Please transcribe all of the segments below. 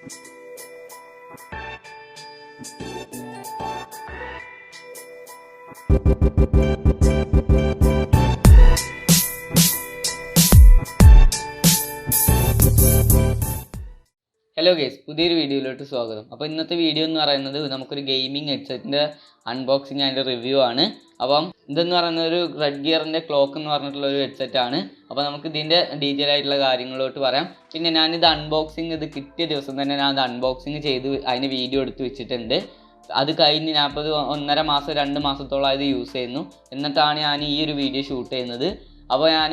Hello guys, പുതിയൊരു വീഡിയോയിലോട്ട് സ്വാഗതം. അപ്പോൾ ഇന്നത്തെ വീഡിയോ എന്ന് പറയുന്നത് നമുക്കൊരു ഗെയിമിംഗ് ഹെഡ്സെറ്റിൻ്റെ അൺബോക്സിങ് ആൻഡ് റിവ്യൂ ആണ്. അപ്പം ഇതെന്ന് പറയുന്നത് ഒരു റെഡ്ഗിയറിൻ്റെ ക്ലോക്ക് എന്ന് പറഞ്ഞിട്ടുള്ള ഒരു ഹെഡ്സെറ്റാണ്. അപ്പോൾ നമുക്ക് ഇതിൻ്റെ ഡീറ്റെയിൽ ആയിട്ടുള്ള കാര്യങ്ങളോട്ട് പറയാം. പിന്നെ ഞാനിത് ഇത് കിട്ടിയ ദിവസം തന്നെ ഞാൻ അത് അൺബോക്സിങ് ചെയ്ത് അതിന് വീഡിയോ എടുത്ത് വെച്ചിട്ടുണ്ട്. അത് കഴിഞ്ഞ് ഞാനിപ്പോൾ 1.5 മാസം 2 മാസത്തോളം ഇത് യൂസ് ചെയ്യുന്നു. എന്നിട്ടാണ് ഞാൻ ഈ ഒരു വീഡിയോ ഷൂട്ട് ചെയ്യുന്നത്. അപ്പോൾ ഞാൻ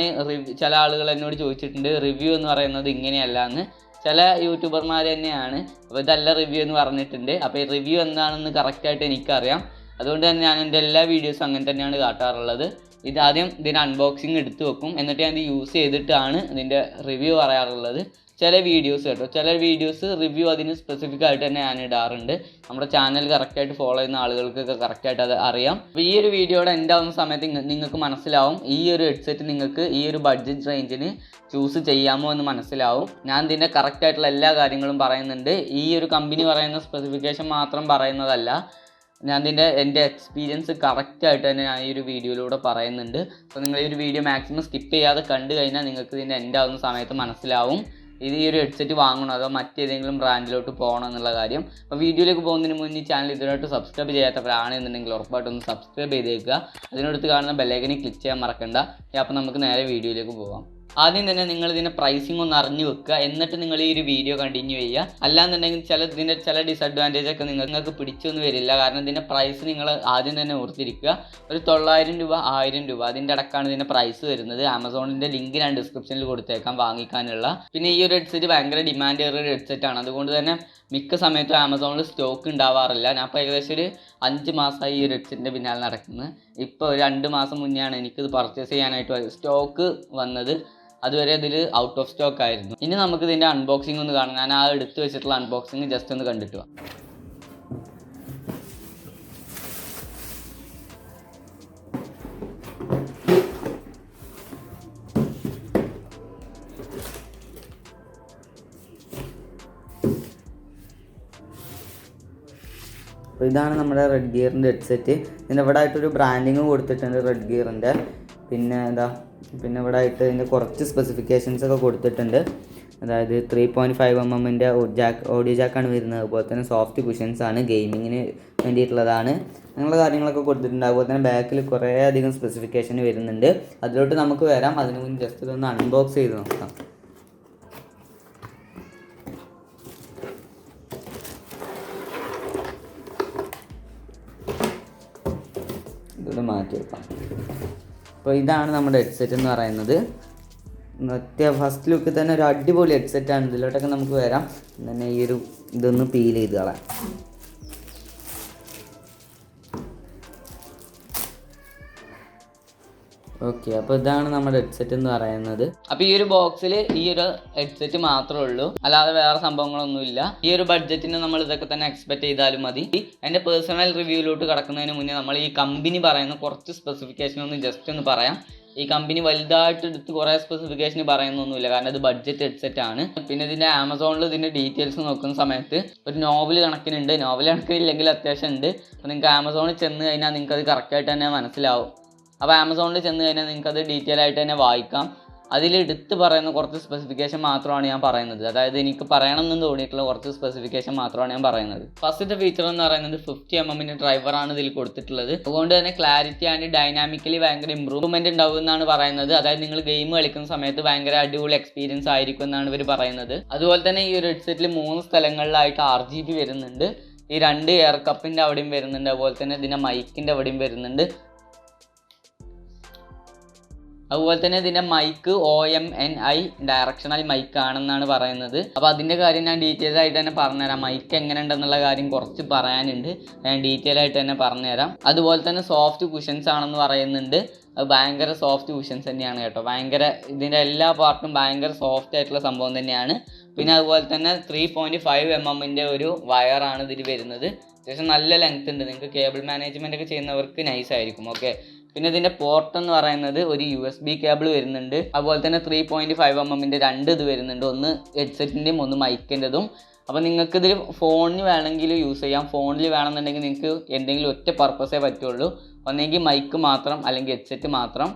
ചില ആളുകൾ എന്നോട് ചോദിച്ചിട്ടുണ്ട് റിവ്യൂ എന്ന് പറയുന്നത് ഇങ്ങനെയല്ല എന്ന്. ചില യൂട്യൂബർമാർ തന്നെയാണ് അപ്പോൾ ഇതല്ല റിവ്യൂ എന്ന് പറഞ്ഞിട്ടുണ്ട്. അപ്പോൾ ഈ റിവ്യൂ എന്താണെന്ന് കറക്റ്റായിട്ട് എനിക്കറിയാം. അതുകൊണ്ട് തന്നെ ഞാൻ എൻ്റെ എല്ലാ വീഡിയോസും അങ്ങനെ തന്നെയാണ് കാട്ടാറുള്ളത്. ഇതാദ്യം ഇതിൻ്റെ അൺബോക്സിങ് എടുത്ത് വെക്കും, എന്നിട്ട് ഞാൻ ഇത് യൂസ് ചെയ്തിട്ടാണ് ഇതിൻ്റെ റിവ്യൂ പറയാറുള്ളത്. ചില വീഡിയോസ് റിവ്യൂ അതിന് സ്പെസിഫിക് ആയിട്ട് തന്നെ ഞാൻ ഇടാറുണ്ട്. നമ്മുടെ ചാനൽ കറക്റ്റായിട്ട് ഫോളോ ചെയ്യുന്ന ആളുകൾക്കൊക്കെ കറക്റ്റായിട്ട് അത് അറിയാം. അപ്പോൾ ഈ ഒരു വീഡിയോയുടെ എൻ്റെ ആവുന്ന സമയത്ത് നിങ്ങൾക്ക് മനസ്സിലാവും ഈ ഒരു ഹെഡ്സെറ്റ് നിങ്ങൾക്ക് ഈ ഒരു ബഡ്ജറ്റ് റേഞ്ചിന് ചൂസ് ചെയ്യാമോ എന്ന് മനസ്സിലാവും. ഞാൻ ഇതിൻ്റെ കറക്റ്റായിട്ടുള്ള എല്ലാ കാര്യങ്ങളും പറയുന്നുണ്ട്. ഈ ഒരു കമ്പനി പറയുന്ന സ്പെസിഫിക്കേഷൻ മാത്രം പറയുന്നതല്ല, ഞാൻ എൻ്റെ എക്സ്പീരിയൻസ് കറക്റ്റായിട്ട് തന്നെ ഞാൻ ഈ ഒരു വീഡിയോയിലൂടെ പറയുന്നുണ്ട്. അപ്പോൾ നിങ്ങൾ ഈ ഒരു വീഡിയോ മാക്സിമം സ്കിപ്പ് ചെയ്യാതെ കണ്ടു കഴിഞ്ഞാൽ നിങ്ങൾക്ക് ഇതിൻ്റെ എൻ്റെ ആവുന്ന സമയത്ത് മനസ്സിലാവും ഇത് ഈ ഒരു ഹെഡ്സെറ്റ് വാങ്ങണോ അതോ മറ്റേതെങ്കിലും ബ്രാൻഡിലോട്ട് പോകണം എന്നുള്ള കാര്യം. അപ്പോൾ വീഡിയോയിലേക്ക് പോകുന്നതിന് മുന്നേ ഈ ചാനൽ ഇതിനായിട്ട് സബ്സ്ക്രൈബ് ചെയ്യാത്തവരാണെന്നുണ്ടെങ്കിൽ ഉറപ്പായിട്ടൊന്ന് സബ്സ്ക്രൈബ് ചെയ്തേക്കുക. അതിനടുത്ത് കാണുന്ന ബെല്ലൈക്കണിൽ ക്ലിക്ക് ചെയ്യാൻ മറക്കണ്ട. അപ്പോൾ നമുക്ക് നേരെ വീഡിയോയിലേക്ക് പോകാം. ആദ്യം തന്നെ നിങ്ങൾ ഇതിൻ്റെ പ്രൈസിങ് ഒന്ന് അറിഞ്ഞു വെക്കുക, എന്നിട്ട് നിങ്ങൾ ഈ ഒരു വീഡിയോ കണ്ടിന്യൂ ചെയ്യുക. അല്ലാന്നുണ്ടെങ്കിൽ ചില ഡിസഡ്വാൻറ്റേജ് ഒക്കെ നിങ്ങൾക്ക് പിടിച്ചൊന്നും വരില്ല. കാരണം ഇതിൻ്റെ പ്രൈസ് നിങ്ങൾ ആദ്യം തന്നെ ഓർത്തിരിക്കുക. ഒരു 900 രൂപ 1000 രൂപ അതിൻ്റെ അടക്കമാണ് ഇതിൻ്റെ പ്രൈസ് വരുന്നത്. ആമസോണിൻ്റെ ലിങ്ക് ഞാൻ ഡിസ്ക്രിപ്ഷനിൽ കൊടുത്തേക്കാം വാങ്ങിക്കാനുള്ള. പിന്നെ ഈ ഒരു ഹെഡ്സെറ്റ് ഭയങ്കര ഡിമാൻഡ് ഏറിയ ഒരു ഹെഡ്സെറ്റാണ്. അതുകൊണ്ട് തന്നെ മിക്ക സമയത്തും ആമസോണിൽ സ്റ്റോക്ക് ഉണ്ടാവാറില്ല. ഞാൻ ഇപ്പോൾ ഏകദേശം ഒരു 5 മാസമായി ഈ ഒരു ഹെഡ്സെറ്റിൻ്റെ പിന്നാലെ നടക്കുന്നത്. ഇപ്പോൾ ഒരു 2 മാസം മുന്നെയാണ് എനിക്കിത് പർച്ചേസ് ചെയ്യാനായിട്ട് സ്റ്റോക്ക് വന്നത്. അതുവരെ ഇതിൽ ഔട്ട് ഓഫ് സ്റ്റോക്ക് ആയിരുന്നു. ഇനി നമുക്ക് ഇതിൻ്റെ അൺബോക്സിംഗ് ഒന്ന് കാണാം. ഞാൻ ആ എടുത്ത് വെച്ചിട്ടുള്ള അൺബോക്സിംഗ് ജസ്റ്റ് ഒന്ന് കണ്ടിട്ട് പോവാം. അപ്പോൾ ഇതാണ് നമ്മുടെ റെഡ്ഗിയറിൻ്റെ ഹെഡ്സെറ്റ്. ഇതിൻ്റെ ഇവിടെ ആയിട്ടൊരു ബ്രാൻഡിങ് കൊടുത്തിട്ടുണ്ട് റെഡ്ഗിയറിൻ്റെ. പിന്നെ ഇവിടെ ആയിട്ട് ഇതിൻ്റെ കുറച്ച് സ്പെസിഫിക്കേഷൻസ് ഒക്കെ കൊടുത്തിട്ടുണ്ട്. അതായത് 3.5 mm ഓഡിയോ ജാക്കാണ് വരുന്നത്. അതുപോലെ തന്നെ സോഫ്റ്റ് കുഷൻസ് ആണ്, ഗെയിമിങ്ങിന് വേണ്ടിയിട്ടുള്ളതാണ്. അങ്ങനെയുള്ള കാര്യങ്ങളൊക്കെ കൊടുത്തിട്ടുണ്ട്. അതുപോലെ തന്നെ ബാക്കിൽ കുറേ അധികം സ്പെസിഫിക്കേഷൻ വരുന്നുണ്ട്. അതിലോട്ട് നമുക്ക് വരാം. അതിന് മുന്നേ ജസ്റ്റ് ഇതൊന്ന് അൺബോക്സ് ചെയ്ത് നോക്കാം. ഇതൊന്ന് മാറ്റി വെക്കാം. അപ്പോൾ ഇതാണ് നമ്മുടെ ഹെഡ്സെറ്റ് എന്ന് പറയുന്നത്. ഫസ്റ്റ് ലുക്കിൽ തന്നെ ഒരു അടിപൊളി ഹെഡ്സെറ്റാണ്. ഇതിലോട്ടൊക്കെ നമുക്ക് വരാം. തന്നെ ഇതൊന്ന് പീൽ ചെയ്ത് കളയാം. ഓക്കെ, അപ്പോൾ ഇതാണ് നമ്മുടെ ഹെഡ്സെറ്റ് എന്ന് പറയുന്നത്. അപ്പോൾ ഈ ഒരു ബോക്സിൽ ഈ ഒരു ഹെഡ്സെറ്റ് മാത്രമേ ഉള്ളൂ, അല്ലാതെ വേറെ സംഭവങ്ങളൊന്നുമില്ല. ഈ ഒരു ബഡ്ജറ്റിന് നമ്മൾ ഇതൊക്കെ തന്നെ എക്സ്പെക്ട് ചെയ്താലും മതി. എൻ്റെ പേഴ്സണൽ റിവ്യൂയിലോട്ട് കടക്കുന്നതിന് മുന്നേ നമ്മൾ ഈ കമ്പനി പറയുന്ന കുറച്ച് സ്പെസിഫിക്കേഷൻ ഒന്ന് ജസ്റ്റ് ഒന്ന് പറയാം. ഈ കമ്പനി വലുതായിട്ട് എടുത്ത് കുറേ സ്പെസിഫിക്കേഷൻ പറയുന്നൊന്നുമില്ല, കാരണം ഇത് ബഡ്ജറ്റ് ഹെഡ്സെറ്റ് ആണ്. പിന്നെ ഇതിൻ്റെ ആമസോണിൽ ഇതിൻ്റെ ഡീറ്റെയിൽസ് നോക്കുന്ന സമയത്ത് ഒരു നോവൽ കണക്കിനുണ്ട്. നോവൽ കണക്കിനില്ലെങ്കിൽ അത്യാവശ്യം ഉണ്ട്. അപ്പോൾ നിങ്ങൾക്ക് ആമസോണിൽ ചെന്ന് കഴിഞ്ഞാൽ നിങ്ങൾക്ക് അത് കറക്റ്റായിട്ട് തന്നെ മനസ്സിലാവും. അപ്പോൾ ആമസോണിൽ ചെന്ന് കഴിഞ്ഞാൽ നിങ്ങൾക്കത് ഡീറ്റെയിൽ ആയിട്ട് തന്നെ വായിക്കാം. അതിലെടുത്ത് പറയുന്ന കുറച്ച് സ്പെസിഫിക്കേഷൻ മാത്രമാണ് ഞാൻ പറയുന്നത്. അതായത് എനിക്ക് പറയണമെന്ന് തോന്നിയിട്ടുള്ള കുറച്ച് സ്പെസിഫിക്കേഷൻ മാത്രമാണ് ഞാൻ പറയുന്നത്. ഫസ്റ്റത്തെ ഫീച്ചർ എന്ന് പറയുന്നത് 50 mm ഡ്രൈവറാണ് ഇതിൽ കൊടുത്തിട്ടുള്ളത്. അതുകൊണ്ട് തന്നെ ക്ലാരിറ്റി ആൻഡ് ഡൈനാമിക്കലി ഭയങ്കര ഇമ്പ്രൂവ്മെൻറ്റ് ഉണ്ടാവും എന്നാണ് പറയുന്നത്. അതായത് നിങ്ങൾ ഗെയിം കളിക്കുന്ന സമയത്ത് ഭയങ്കര അടിപൊളി എക്സ്പീരിയൻസ് ആയിരിക്കും എന്നാണ് ഇവർ പറയുന്നത്. അതുപോലെ തന്നെ ഈ ഒരു ഹെഡ്സെറ്റിൽ 3 സ്ഥലങ്ങളിലായിട്ട് RGB വരുന്നുണ്ട്. ഈ 2 എയർ കപ്പിൻ്റെ അവിടെയും വരുന്നുണ്ട്. അതുപോലെ തന്നെ ഇതിൻ്റെ മൈക്കിൻ്റെ അവിടെയും വരുന്നുണ്ട്. അതുപോലെ തന്നെ ഇതിൻ്റെ മൈക്ക് OMNI ഡയറക്ഷണൽ മൈക്ക് ആണെന്നാണ് പറയുന്നത്. അപ്പോൾ അതിൻ്റെ കാര്യം ഞാൻ ഡീറ്റെയിൽ ആയിട്ട് തന്നെ പറഞ്ഞുതരാം. മൈക്ക് എങ്ങനെ ഉണ്ടെന്നുള്ള കാര്യം കുറച്ച് പറയാനുണ്ട്, ഞാൻ ഡീറ്റെയിൽ ആയിട്ട് തന്നെ പറഞ്ഞുതരാം. അതുപോലെ തന്നെ സോഫ്റ്റ് കുഷൻസ് ആണെന്ന് പറയുന്നുണ്ട്. അത് ഭയങ്കര സോഫ്റ്റ് കുഷൻസ് തന്നെയാണ് കേട്ടോ. ഇതിൻ്റെ എല്ലാ പാർട്ടും ഭയങ്കര സോഫ്റ്റ് ആയിട്ടുള്ള സംഭവം തന്നെയാണ്. പിന്നെ അതുപോലെ തന്നെ 3.5 mm ഒരു വയറാണ് ഇതിൽ വരുന്നത്. അത്യാവശ്യം നല്ല ലെങ്ത് ഉണ്ട്. നിങ്ങൾക്ക് കേബിൾ മാനേജ്മെൻ്റ് ഒക്കെ ചെയ്യുന്നവർക്ക് നൈസ് ആയിരിക്കും. ഓക്കെ, പിന്നെ ഇതിൻ്റെ പോർട്ട് എന്ന് പറയുന്നത് ഒരു USB കേബിൾ വരുന്നുണ്ട്. അതുപോലെ തന്നെ 3.5 mm 2 ഇത് വരുന്നുണ്ട്. ഒന്ന് ഹെഡ്സെറ്റിൻ്റെയും ഒന്ന് മൈക്കിൻ്റെതും. അപ്പോൾ നിങ്ങൾക്ക് ഇതിൽ ഫോണിന് വേണമെങ്കിൽ യൂസ് ചെയ്യാം. ഫോണിൽ വേണമെന്നുണ്ടെങ്കിൽ നിങ്ങൾക്ക് എന്തെങ്കിലും ഒറ്റ പർപ്പസേ പറ്റുള്ളൂ. ഒന്നെങ്കിൽ മൈക്ക് മാത്രം അല്ലെങ്കിൽ ഹെഡ്സെറ്റ് മാത്രം.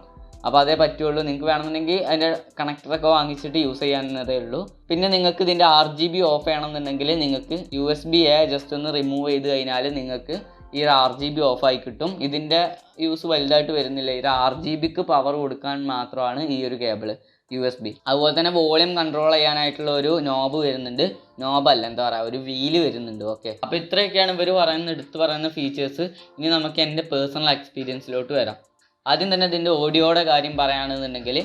അപ്പോൾ അതേ പറ്റുള്ളൂ. നിങ്ങൾക്ക് വേണമെന്നുണ്ടെങ്കിൽ അതിൻ്റെ കണക്ടറൊക്കെ വാങ്ങിച്ചിട്ട് യൂസ് ചെയ്യാവുന്നതേ ഉള്ളൂ. പിന്നെ നിങ്ങൾക്ക് ഇതിൻ്റെ RGB ഓഫ് ചെയ്യണമെന്നുണ്ടെങ്കിൽ നിങ്ങൾക്ക് USB-A ജസ്റ്റ് ഒന്ന് റിമൂവ് ചെയ്ത് കഴിഞ്ഞാൽ നിങ്ങൾക്ക് ഈ ഒരു RGB ഓഫായി കിട്ടും. ഇതിൻ്റെ യൂസ് വലുതായിട്ട് വരുന്നില്ല. ഈ RGBക്ക് പവർ കൊടുക്കാൻ മാത്രമാണ് ഈ ഒരു കേബിൾ USB. അതുപോലെ തന്നെ വോളിയം കൺട്രോൾ ചെയ്യാനായിട്ടുള്ള ഒരു നോബ് വരുന്നുണ്ട്. നോബല്ല, എന്താ പറയുക, ഒരു വീല് വരുന്നുണ്ട്. ഓക്കെ, അപ്പോൾ ഇത്രയൊക്കെയാണ് ഇവർ എടുത്ത് പറയുന്ന ഫീച്ചേഴ്സ്. ഇനി നമുക്ക് എൻ്റെ പേഴ്സണൽ എക്സ്പീരിയൻസിലോട്ട് വരാം. ആദ്യം തന്നെ ഇതിൻ്റെ ഓഡിയോയുടെ കാര്യം പറയുകയാണെന്നുണ്ടെങ്കിൽ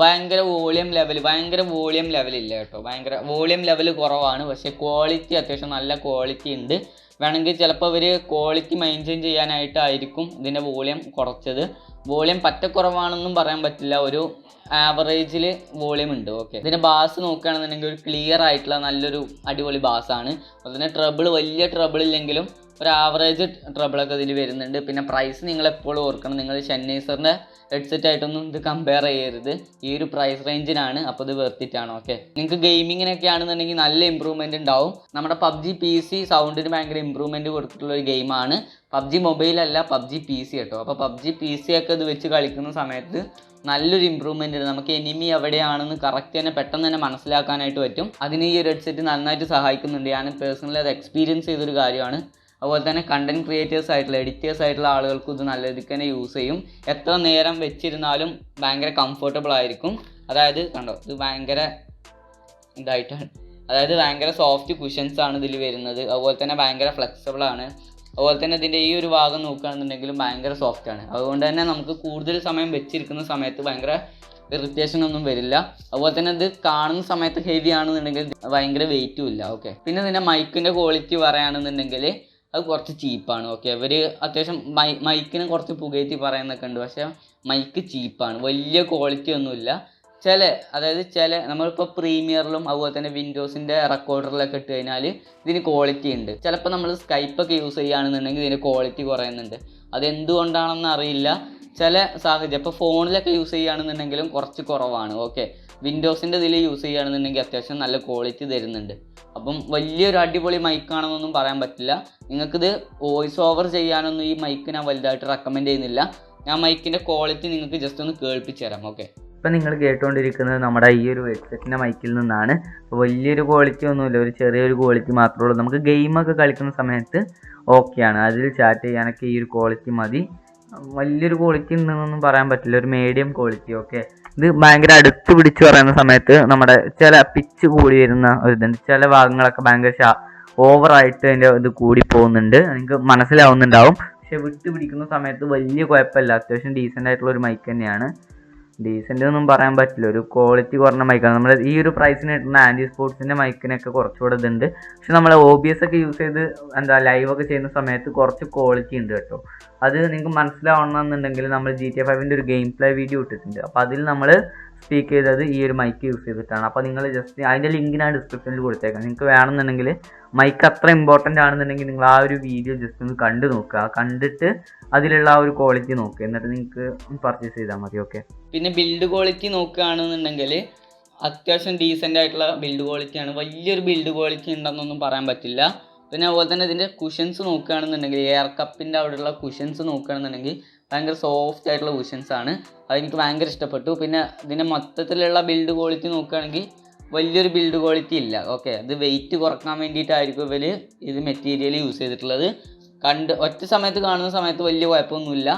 ഭയങ്കര വോളിയം ലെവലില്ല കേട്ടോ. ഭയങ്കര വോളിയം ലെവൽ കുറവാണ്. പക്ഷേ ക്വാളിറ്റി അത്യാവശ്യം നല്ല ക്വാളിറ്റി ഉണ്ട്. വേണമെങ്കിൽ ചിലപ്പോൾ അവർ ക്വാളിറ്റി മെയിൻറ്റെയിൻ ചെയ്യാനായിട്ടായിരിക്കും ഇതിൻ്റെ വോളിയം കുറച്ചത്. വോളിയം കുറവാണെന്നും പറയാൻ പറ്റില്ല. ഒരു ആവറേജിൽ വോളിയം ഉണ്ട്. ഓക്കെ, ഇതിൻ്റെ ബാസ് നോക്കുകയാണെന്നുണ്ടെങ്കിൽ ഒരു ക്ലിയർ ആയിട്ടുള്ള നല്ലൊരു അടിപൊളി ബാസാണ്. അതുപോലെ വലിയ ട്രബിൾ ഇല്ലെങ്കിലും ഒരു ആവറേജ് ട്രബിളൊക്കെ ഇതിൽ വരുന്നുണ്ട്. പിന്നെ പ്രൈസ് നിങ്ങൾ എപ്പോഴും ഓർക്കണം. നിങ്ങൾ ഷെന്നൈസറിൻ്റെ ഹെഡ്സെറ്റ് ആയിട്ടൊന്നും ഇത് കമ്പയർ ചെയ്യരുത്. ഈ ഒരു പ്രൈസ് റേഞ്ചിനാണ്. അപ്പോൾ ഇത് വെർത്തിട്ടാണ്. ഓക്കെ, നിങ്ങൾക്ക് ഗെയിമിങ്ങിനൊക്കെ ആണെന്നുണ്ടെങ്കിൽ നല്ല ഇമ്പ്രൂവ്മെൻറ്റ് ഉണ്ടാവും. നമ്മുടെ PUBG PC സൗണ്ടിന് ഭയങ്കര ഇമ്പ്രൂവ്മെൻറ്റ് കൊടുത്തിട്ടുള്ള ഒരു ഗെയിമാണ്. PUBG മൊബൈലല്ല, PUBG PC കേട്ടോ. അപ്പോൾ PUBG PC ഒക്കെ ഇത് വെച്ച് കളിക്കുന്ന സമയത്ത് നല്ലൊരു ഇമ്പ്രൂവ്മെൻ്റ് ഉണ്ട്. നമുക്ക് എനിമി എവിടെയാണെന്ന് കറക്റ്റ് തന്നെ പെട്ടെന്ന് തന്നെ മനസ്സിലാക്കാനായിട്ട് പറ്റും. അതിന് ഈ ഒരു ഹെഡ്സെറ്റ് നന്നായിട്ട് സഹായിക്കുന്നുണ്ട്. ഞാൻ പേഴ്സണലി അത് എക്സ്പീരിയൻസ് ചെയ്തൊരു കാര്യമാണ്. അതുപോലെ തന്നെ കണ്ടൻറ് ക്രിയേറ്റേഴ്സ് ആയിട്ടുള്ള എഡിറ്റേഴ്സ് ആയിട്ടുള്ള ആളുകൾക്കും ഇത് നല്ല രീതിക്ക് തന്നെ യൂസ് ചെയ്യും. എത്ര നേരം വെച്ചിരുന്നാലും ഭയങ്കര കംഫർട്ടബിൾ ആയിരിക്കും. അതായത് കണ്ടോ, ഇത് ഭയങ്കര ഇതായിട്ടാണ്. അതായത് ഭയങ്കര സോഫ്റ്റ് കുഷൻസ് ആണ് ഇതിൽ വരുന്നത്. അതുപോലെ തന്നെ ഭയങ്കര ഫ്ലെക്സിബിൾ ആണ്. അതുപോലെ തന്നെ ഇതിൻ്റെ ഈ ഒരു ഭാഗം നോക്കുകയാണെന്നുണ്ടെങ്കിലും ഭയങ്കര സോഫ്റ്റ് ആണ്. അതുകൊണ്ട് തന്നെ നമുക്ക് കൂടുതൽ സമയം വെച്ചിരിക്കുന്ന സമയത്ത് ഭയങ്കര ഇറിറ്റേഷൻ ഒന്നും വരില്ല. അതുപോലെ തന്നെ ഇത് കാണുന്ന സമയത്ത് ഹെവി ആണെന്നുണ്ടെങ്കിൽ ഭയങ്കര വെയിറ്റും ഇല്ല. ഓക്കെ, പിന്നെ ഇതിൻ്റെ മൈക്കിൻ്റെ ക്വാളിറ്റി പറയുകയാണെന്നുണ്ടെങ്കിൽ അത് കുറച്ച് ചീപ്പാണ്. ഓക്കെ, ഇവർ അത്യാവശ്യം മൈക്കിന് കുറച്ച് പുകയറ്റി പറയുന്നൊക്കെ ഉണ്ട്. പക്ഷേ മൈക്ക് ചീപ്പാണ്. വലിയ ക്വാളിറ്റി ഒന്നുമില്ല. ചില നമ്മളിപ്പോൾ പ്രീമിയറിലും അതുപോലെ തന്നെ വിൻഡോസിൻ്റെ റെക്കോർഡറിലൊക്കെ ഇട്ട് കഴിഞ്ഞാൽ ഇതിന് ക്വാളിറ്റി ഉണ്ട്. ചിലപ്പോൾ നമ്മൾ സ്കൈപ്പൊക്കെ യൂസ് ചെയ്യുകയാണെന്നുണ്ടെങ്കിൽ ഇതിന് ക്വാളിറ്റി കുറയുന്നുണ്ട്. അതെന്തുകൊണ്ടാണെന്ന് അറിയില്ല. ചില സാഹചര്യം ഇപ്പോൾ ഫോണിലൊക്കെ യൂസ് ചെയ്യുകയാണെന്നുണ്ടെങ്കിലും കുറച്ച് കുറവാണ്. ഓക്കെ, വിൻഡോസിൻ്റെ ഇതിൽ യൂസ് ചെയ്യുകയാണെന്നുണ്ടെങ്കിൽ അത്യാവശ്യം നല്ല ക്വാളിറ്റി തരുന്നുണ്ട്. അപ്പം വലിയൊരു അടിപൊളി മൈക്കാണെന്നൊന്നും പറയാൻ പറ്റില്ല. നിങ്ങൾക്കിത് വോയിസ് ഓവർ ചെയ്യാനൊന്നും ഈ മൈക്ക് ഞാൻ വലുതായിട്ട് റെക്കമെൻഡ് ചെയ്യുന്നില്ല. ഞാൻ മൈക്കിൻ്റെ ക്വാളിറ്റി നിങ്ങൾക്ക് ജസ്റ്റ് ഒന്ന് കേൾപ്പിച്ച് തരാം. ഓക്കെ, ഇപ്പം നിങ്ങൾ കേട്ടുകൊണ്ടിരിക്കുന്നത് നമ്മുടെ ഈ ഒരു ഹെഡ്സെറ്റിൻ്റെ മൈക്കിൽ നിന്നാണ്. വലിയൊരു ക്വാളിറ്റി ഒന്നുമില്ല, ഒരു ചെറിയൊരു ക്വാളിറ്റി മാത്രമേ ഉള്ളൂ. നമുക്ക് ഗെയിമൊക്കെ കളിക്കുന്ന സമയത്ത് ഓക്കെയാണ്. അതിൽ ചാറ്റ് ചെയ്യാനൊക്കെ ഈ ഒരു ക്വാളിറ്റി മതി. വലിയൊരു ക്വാളിറ്റി ഉണ്ടെന്നൊന്നും പറയാൻ പറ്റില്ല, ഒരു മീഡിയം ക്വാളിറ്റി. ഓക്കെ, ഇത് ഭയങ്കര അടുത്ത് പിടിച്ച് പറയുന്ന സമയത്ത് നമ്മുടെ ചില പിച്ച് കൂടി വരുന്ന ഒരു ഇതുണ്ട്. ചില ഭാഗങ്ങളൊക്കെ ഭയങ്കര ഓവറായിട്ട് അതിൻ്റെ ഇത് കൂടി പോകുന്നുണ്ട്. നിങ്ങൾക്ക് മനസ്സിലാവുന്നുണ്ടാവും. പക്ഷെ വിട്ട് പിടിക്കുന്ന സമയത്ത് വലിയ കുഴപ്പമില്ല. അത്യാവശ്യം ഡീസൻ്റ് ആയിട്ടുള്ള ഒരു മൈക്ക് തന്നെയാണ്. ഡീസൻ്റ് ഒന്നും പറയാൻ പറ്റില്ല, ഒരു ക്വാളിറ്റി കുറഞ്ഞ മൈക്കാണ്. നമ്മൾ ഈ ഒരു പ്രൈസിന് കിട്ടുന്ന ആൻറ്റി സ്പോർട്സിൻ്റെ മൈക്കിനൊക്കെ കുറച്ചുകൂടെ ഇതുണ്ട്. പക്ഷെ നമ്മൾ OBS ഒക്കെ യൂസ് ചെയ്ത് ലൈവൊക്കെ ചെയ്യുന്ന സമയത്ത് കുറച്ച് ക്വാളിറ്റി ഉണ്ട് കേട്ടോ. അത് നിങ്ങൾക്ക് മനസ്സിലാവണമെന്നുണ്ടെങ്കിൽ നമ്മൾ GTA 5ൻ്റെ ഒരു ഗെയിം പ്ലേ വീഡിയോ ഇട്ടിട്ടുണ്ട്. അപ്പോൾ അതിൽ നമ്മൾ സ്പീക്ക് ചെയ്തത് ഈ ഒരു മൈക്ക് യൂസ് ചെയ്തിട്ടാണ്. അപ്പോൾ നിങ്ങൾ ജസ്റ്റ് അതിൻ്റെ ലിങ്ക് ഞാൻ ഡിസ്ക്രിപ്ഷനിൽ കൊടുത്തേക്കാം. നിങ്ങൾക്ക് വേണമെന്നുണ്ടെങ്കിൽ മൈക്ക് അത്ര ഇമ്പോർട്ടൻ്റ് ആണെന്നുണ്ടെങ്കിൽ നിങ്ങൾ ആ ഒരു വീഡിയോ ജസ്റ്റ് ഒന്ന് കണ്ടു നോക്കുക. കണ്ടിട്ട് അതിലുള്ള ആ ഒരു ക്വാളിറ്റി നോക്കുക, എന്നിട്ട് നിങ്ങൾക്ക് പർച്ചേസ് ചെയ്താൽ മതി. ഓക്കെ, പിന്നെ ബിൽഡ് ക്വാളിറ്റി നോക്കുകയാണെന്നുണ്ടെങ്കിൽ അത്യാവശ്യം ഡീസൻ്റ് ആയിട്ടുള്ള ബിൽഡ് ക്വാളിറ്റിയാണ്. വലിയൊരു ബിൽഡ് ക്വാളിറ്റി ഉണ്ടെന്നൊന്നും പറയാൻ പറ്റില്ല. പിന്നെ അതുപോലെ തന്നെ ഇതിൻ്റെ കുഷൻസ് നോക്കുകയാണെന്നുണ്ടെങ്കിൽ എയർ കപ്പിൻ്റെ അവിടെയുള്ള കുഷൻസ് നോക്കുകയാണെന്നുണ്ടെങ്കിൽ ഭയങ്കര സോഫ്റ്റ് ആയിട്ടുള്ള കുഷൻസ് ആണ്. അതെനിക്ക് ഭയങ്കര ഇഷ്ടപ്പെട്ടു. പിന്നെ ഇതിൻ്റെ മൊത്തത്തിലുള്ള ബിൽഡ് ക്വാളിറ്റി നോക്കുകയാണെങ്കിൽ വലിയൊരു ബിൽഡ് ക്വാളിറ്റി ഇല്ല. ഓക്കെ, അത് വെയിറ്റ് കുറക്കാൻ വേണ്ടിയിട്ടായിരിക്കും ഇവർ ഇത് മെറ്റീരിയൽ യൂസ് ചെയ്തിട്ടുള്ളത്. ഒറ്റ സമയത്ത് കാണുന്ന സമയത്ത് വലിയ കുഴപ്പമൊന്നുമില്ല.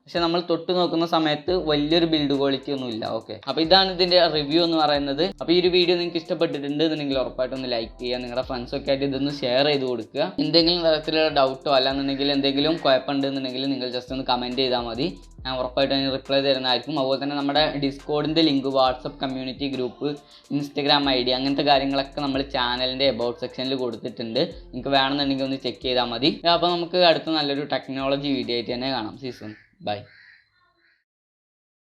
പക്ഷെ നമ്മൾ തൊട്ട് നോക്കുന്ന സമയത്ത് വലിയൊരു ബിൽഡ് ക്വാളിറ്റി ഒന്നുമില്ല. ഓക്കെ, അപ്പോൾ ഇതാണ് ഇതിൻ്റെ റിവ്യൂ എന്ന് പറയുന്നത്. അപ്പോൾ ഈ ഒരു വീഡിയോ നിങ്ങൾക്ക് ഇഷ്ടപ്പെട്ടിട്ടുണ്ട് എന്നുണ്ടെങ്കിൽ ഉറപ്പായിട്ടൊന്ന് ലൈക്ക് ചെയ്യുക. നിങ്ങളുടെ ഫ്രണ്ട്സൊക്കെ ആയിട്ട് ഇതൊന്ന് ഷെയർ ചെയ്ത് കൊടുക്കുക. എന്തെങ്കിലും തരത്തിലുള്ള ഡൗട്ടോ അല്ലാന്നുണ്ടെങ്കിൽ എന്തെങ്കിലും കുഴപ്പമുണ്ടെന്നുണ്ടെങ്കിൽ നിങ്ങൾ ജസ്റ്റ് ഒന്ന് കമൻറ്റ് ചെയ്താൽ മതി. ഞാൻ ഉറപ്പായിട്ടും അതിന് റിപ്ലൈ തരുന്നതായിരിക്കും. അതുപോലെ തന്നെ നമ്മുടെ ഡിസ്കോഡിൻ്റെ link, WhatsApp community group, Instagram ID അങ്ങനത്തെ കാര്യങ്ങളൊക്കെ നമ്മൾ ചാനലിൻ്റെ എബൌട്ട് സെക്ഷനിൽ കൊടുത്തിട്ടുണ്ട്. നിങ്ങൾക്ക് വേണമെന്നുണ്ടെങ്കിൽ ഒന്ന് ചെക്ക് ചെയ്താൽ മതി. അപ്പോൾ നമുക്ക് അടുത്ത നല്ലൊരു ടെക്നോളജി വീഡിയോ ആയിട്ട് തന്നെ കാണാം. See soon by.